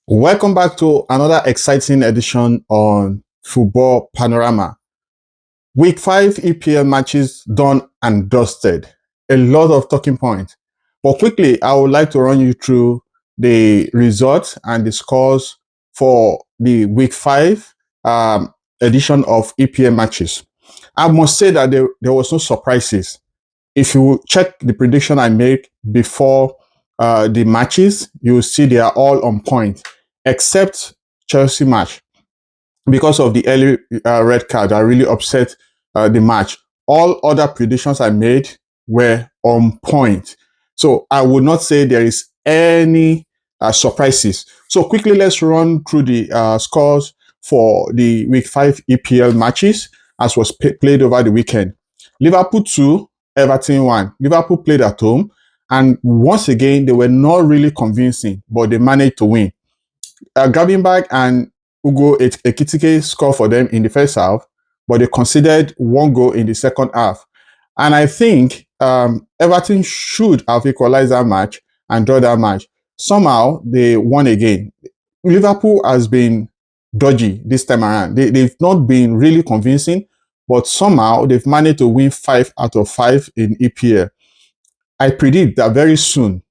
Welcome back to another exciting edition on Football Panorama. Week 5 EPL matches done and dusted. A lot of talking points. But quickly, I would like to run you through the results and the scores for the Week 5 edition of EPL matches. I must say that there was no surprises. If you check the prediction I made before the matches, you will see they are all on point, except Chelsea match because of the early red card that really upset the match. All other predictions I made were on point. So I would not say there is any surprises. So quickly, let's run through the scores for the Week 5 EPL matches as was played over the weekend. Liverpool 2, Everton 1. Liverpool played at home, and once again, they were not really convincing, but they managed to win. Gravenberch and Ugo Ekitike scored for them in the first half, but they conceded one goal in the second half. And I think Everton should have equalized that match and draw that match. Somehow they won again. Liverpool has been dodgy this time around. They've not been really convincing, but somehow they've managed to win 5 out of 5 in EPL. I predict that very soon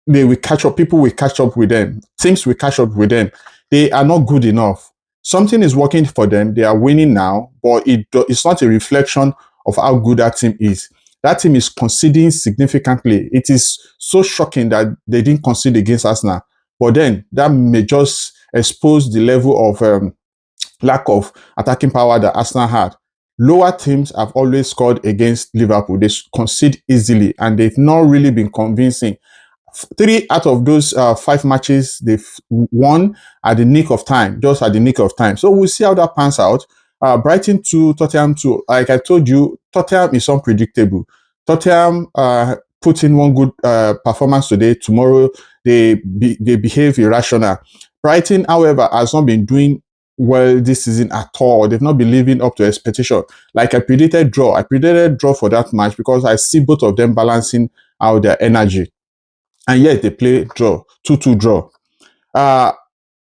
they will catch up. People will catch up with them. Teams will catch up with them. They are not good enough. Something is working for them. They are winning now, but it's not a reflection of how good that team is. That team is conceding significantly. It is so shocking that they didn't concede against Arsenal. But then that may just expose the level of lack of attacking power that Arsenal had. Lower teams have always scored against Liverpool. They concede easily, and they've not really been convincing. 3 out of those 5 matches they've won at the nick of time, just at the nick of time. So we'll see how that pans out. Brighton 2, Tottenham 2. Like I told you, Tottenham is unpredictable. Tottenham put in one good performance today. Tomorrow they behave irrational. Brighton, however, has not been doing well this season at all. They've not been living up to expectation. Like I predicted draw. I predicted draw for that match because I see both of them balancing out their energy. And yet they play draw, 2-2 draw.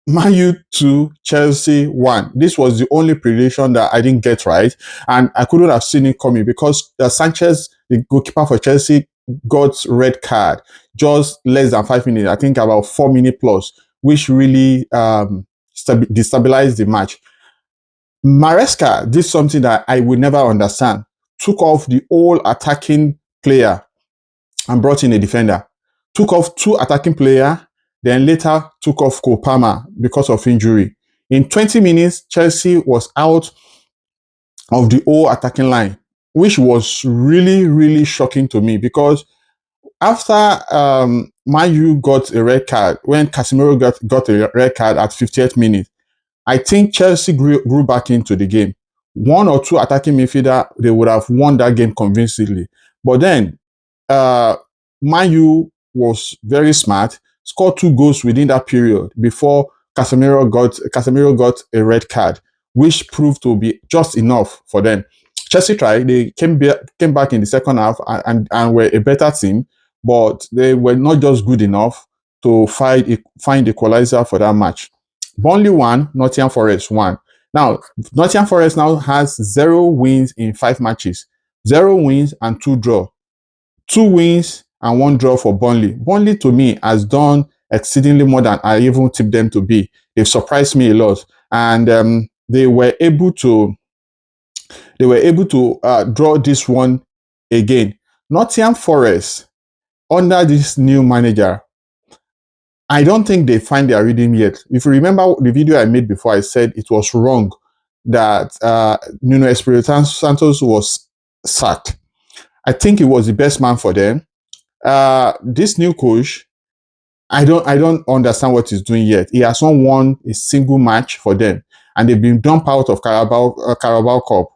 Man U 2, Chelsea 1. This was the only prediction that I didn't get right. And I couldn't have seen it coming because Sanchez, the goalkeeper for Chelsea, got red card just less than 5 minutes. I think about 4 minutes plus, which really destabilized the match. Maresca did something that I would never understand. Took off the whole attacking player and brought in a defender. Took off 2 attacking players, then later took off Cole Palmer because of injury. In 20 minutes, Chelsea was out of the whole attacking line, which was really, really shocking to me because after Man U got a red card, when Casemiro got a red card at 58th minute, I think Chelsea grew back into the game. 1 or 2 attacking midfielder, they would have won that game convincingly. But then, Man U was very smart, scored 2 goals within that period before Casemiro got a red card, which proved to be just enough for them. Chelsea tried; they came back in the second half and were a better team, but they were not just good enough to find equalizer for that match. Burnley 1, Nottingham Forest 1. Now, Nottingham Forest now has 0 wins in 5 matches, 0 wins and 2 draws. 2 wins and 1 draw for Burnley. Burnley, to me, has done exceedingly more than I even tipped them to be. They've surprised me a lot, and they were able to draw this one again. Nottingham Forest, under this new manager, I don't think they find their rhythm yet. If you remember the video I made before, I said it was wrong that Nuno Espirito Santos was sacked. I think he was the best man for them. This new coach, I don't understand what he's doing yet. He has not won a single match for them, and they've been dumped out of Carabao Cup.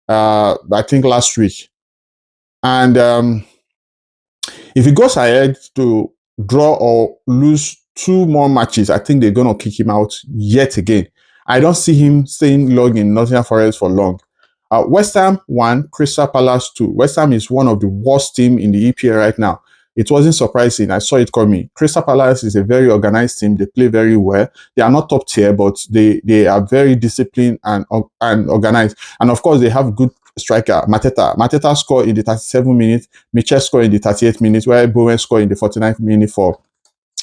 I think last week, and if he goes ahead to draw or lose 2 more matches, I think they're gonna kick him out yet again. I don't see him staying long in Nottingham Forest for long. West Ham 1, Crystal Palace 2. West Ham is one of the worst team in the EPL right now. It wasn't surprising. I saw it coming. Crystal Palace is a very organized team. They play very well. They are not top tier, but they are very disciplined and organized. And of course, they have good striker, Mateta. Mateta scored in the 37 minutes. Mitchell scored in the 38 minutes, while Bowen scored in the 49th minute for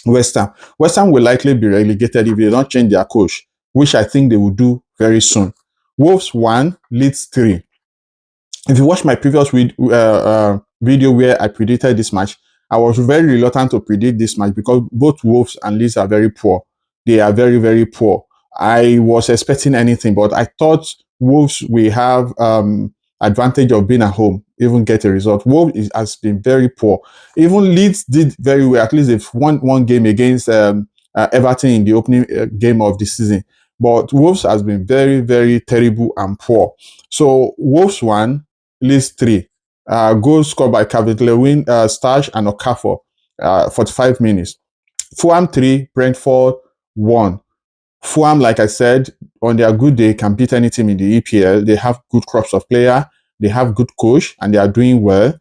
West Ham. West Ham will likely be relegated if they don't change their coach, which I think they will do very soon. Wolves 1, Leeds 3. If you watch my previous video where I predicted this match, I was very reluctant to predict this match because both Wolves and Leeds are very poor. They are very, very poor. I was expecting anything, but I thought Wolves will have advantage of being at home, even get a result. Wolves has been very poor. Even Leeds did very well. At least they've won one game against Everton in the opening game of the season. But Wolves has been very, very terrible and poor. So Wolves 1, Leeds 3. Goals scored by Calvert-Lewin, Starch, and Okafor, 45 minutes. Fulham 3, Brentford 1. Fulham, like I said, on their good day, can beat any team in the EPL. They have good crops of player, they have good coach, and they are doing well.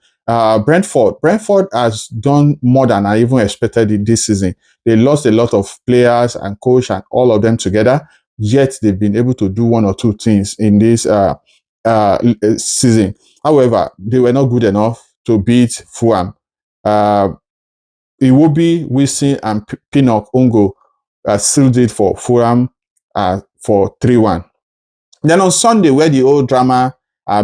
Brentford has done more than I even expected this season. They lost a lot of players and coach and all of them together, yet they've been able to do one or two things in this season. However, they were not good enough to beat Fulham. Iwobi, Wilson, and Pinnock Ongo sealed it for Fulham for 3-1. Then on Sunday, where the old drama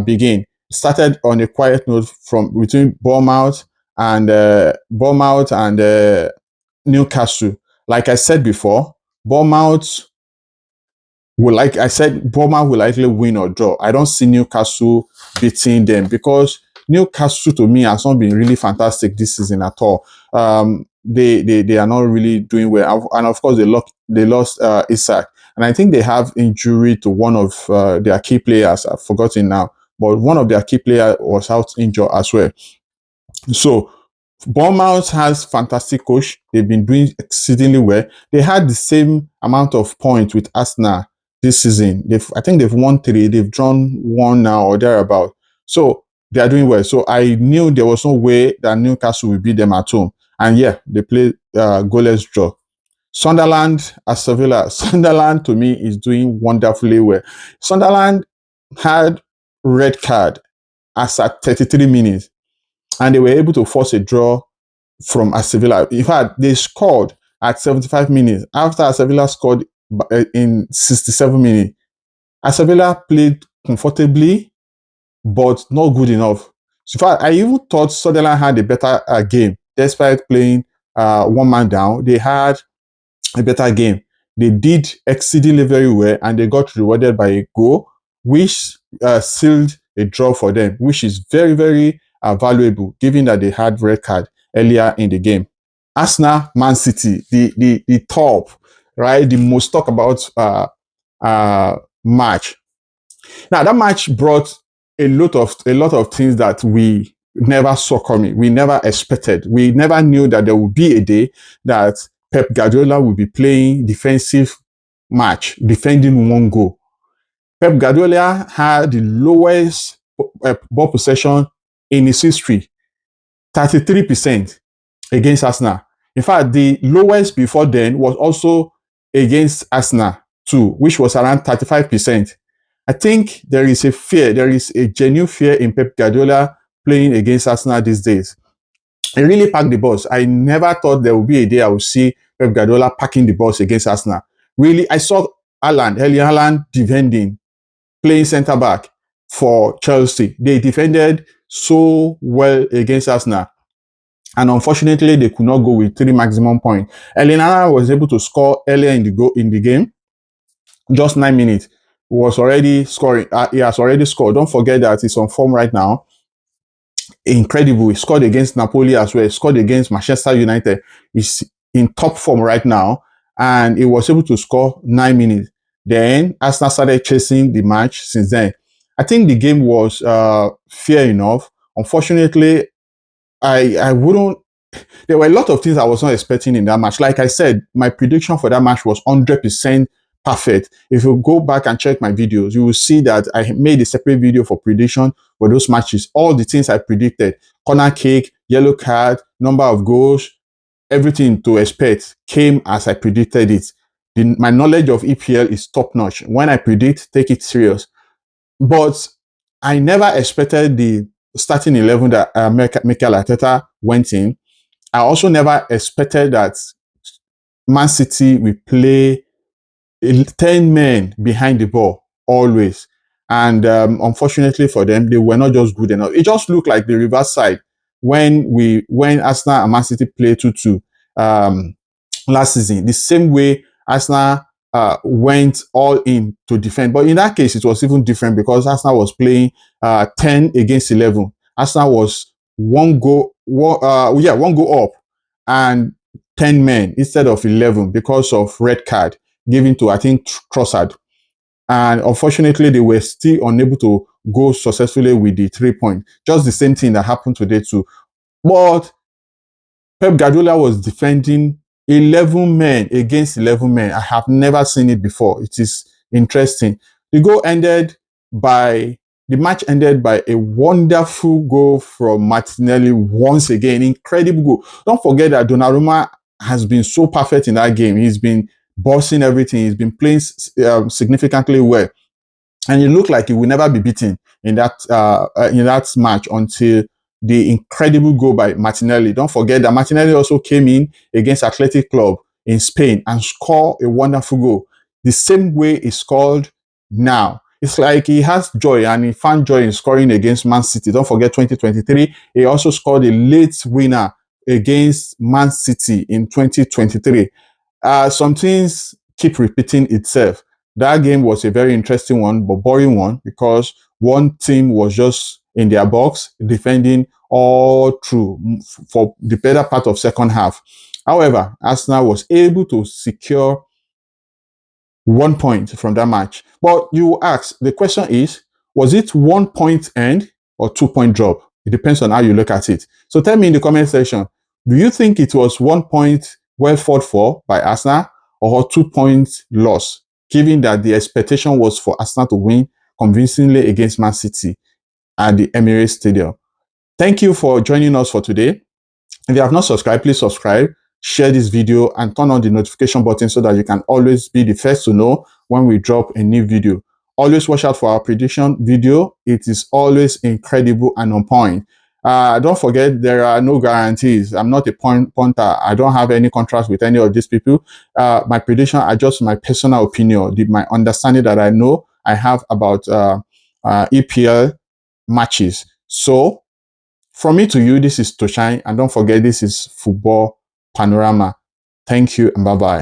began, started on a quiet note from between Bournemouth and Newcastle. Like I said before, Bournemouth will likely win or draw. I don't see Newcastle beating them because Newcastle to me has not been really fantastic this season at all. They are not really doing well, and of course they lost Isak, and I think they have injury to one of their key players. I've forgotten now, but one of their key players was out injured as well. So Bournemouth has fantastic coach. They've been doing exceedingly well. They had the same amount of points with Arsenal this season. I think they've won 3. They've drawn 1 now or thereabout. So they are doing well. So I knew there was no way that Newcastle would beat them at home. And yeah, they played goalless draw. Sunderland, Aston Villa. Sunderland to me is doing wonderfully well. Sunderland had red card as at 33 minutes. And they were able to force a draw from Aston Villa. In fact, they scored at 75 minutes after Aston Villa scored in 67 minutes. Aston Villa played comfortably, but not good enough. So in fact, I even thought Sunderland had a better game. Despite playing one man down, they had a better game. They did exceedingly very well, and they got rewarded by a goal, which sealed a draw for them, which is very, very valuable, given that they had red card earlier in the game. Arsenal, Man City, the top, right? The most talked about match. Now that match brought a lot of things that we never saw coming. We never expected. We never knew that there would be a day that Pep Guardiola will be playing defensive match, defending one goal. Pep Guardiola had the lowest ball possession in his history, 33% against Arsenal. In fact, the lowest before then was also against Arsenal too, which was around 35%. I think there is a genuine fear in Pep Guardiola playing against Arsenal these days. He really packed the bus. I never thought there would be a day I would see Pep Guardiola packing the bus against Arsenal. Really, I saw Erling Haaland defending, playing centre back for Chelsea. They defended so well against Arsenal. And unfortunately, they could not go with 3 maximum points. Erling Haaland was able to score earlier in the game. Just 9 minutes. He was already scoring. He has already scored. Don't forget that he's on form right now. Incredible. He scored against Napoli as well. He scored against Manchester United. He's in top form right now. And he was able to score 9 minutes. Then Arsenal started chasing the match since then. I think the game was fair enough. Unfortunately, I wouldn't. There were a lot of things I was not expecting in that match. Like I said, my prediction for that match was 100% perfect. If you go back and check my videos, you will see that I made a separate video for prediction for those matches. All the things I predicted: corner kick, yellow card, number of goals, everything to expect came as I predicted it. My knowledge of EPL is top notch. When I predict, take it serious. But I never expected the starting 11 that Mikel Arteta went in. I also never expected that Man City will play 10 men behind the ball always. And unfortunately for them, they were not just good enough. It just looked like the reverse side when Arsenal and Man City played 2-2 last season. The same way Arsenal went all in to defend. But in that case, it was even different because Arsenal was playing 10 against 11. Arsenal was one goal up and 10 men instead of 11 because of red card given to, I think, Trossard. And unfortunately, they were still unable to go successfully with the 3 point. Just the same thing that happened today too. But Pep Guardiola was defending 11 men against 11 men. I have never seen it before. It is interesting. The match ended by a wonderful goal from Martinelli once again. Incredible goal. Don't forget that Donnarumma has been so perfect in that game. He's been bossing everything. He's been playing significantly well. And it looked like he will never be beaten in that match until the incredible goal by Martinelli. Don't forget that Martinelli also came in against Athletic Club in Spain and scored a wonderful goal. The same way he scored now. It's like he has joy and he found joy in scoring against Man City. Don't forget 2023, he also scored a late winner against Man City in 2023. Some things keep repeating itself. That game was a very interesting one, but boring one because one team was just in their box defending all through for the better part of second half. However, Arsenal was able to secure 1 point from that match. But you ask, the question is, was it 1 point end or 2 point drop? It depends on how you look at it. So tell me in the comment section, do you think it was 1 point well fought for by Arsenal or 2 point loss, given that the expectation was for Arsenal to win convincingly against Man City at the Emirates Stadium? Thank you for joining us for today. If you have not subscribed, please subscribe, share this video, and turn on the notification button so that you can always be the first to know when we drop a new video. Always watch out for our prediction video. It is always incredible and on point. Don't forget, there are no guarantees. I'm not a punter. I don't have any contracts with any of these people. My prediction are just my personal opinion, my understanding that I know I have about EPL matches. So, from me to you, this is Toshine, and don't forget, this is Football Panorama. Thank you and bye-bye.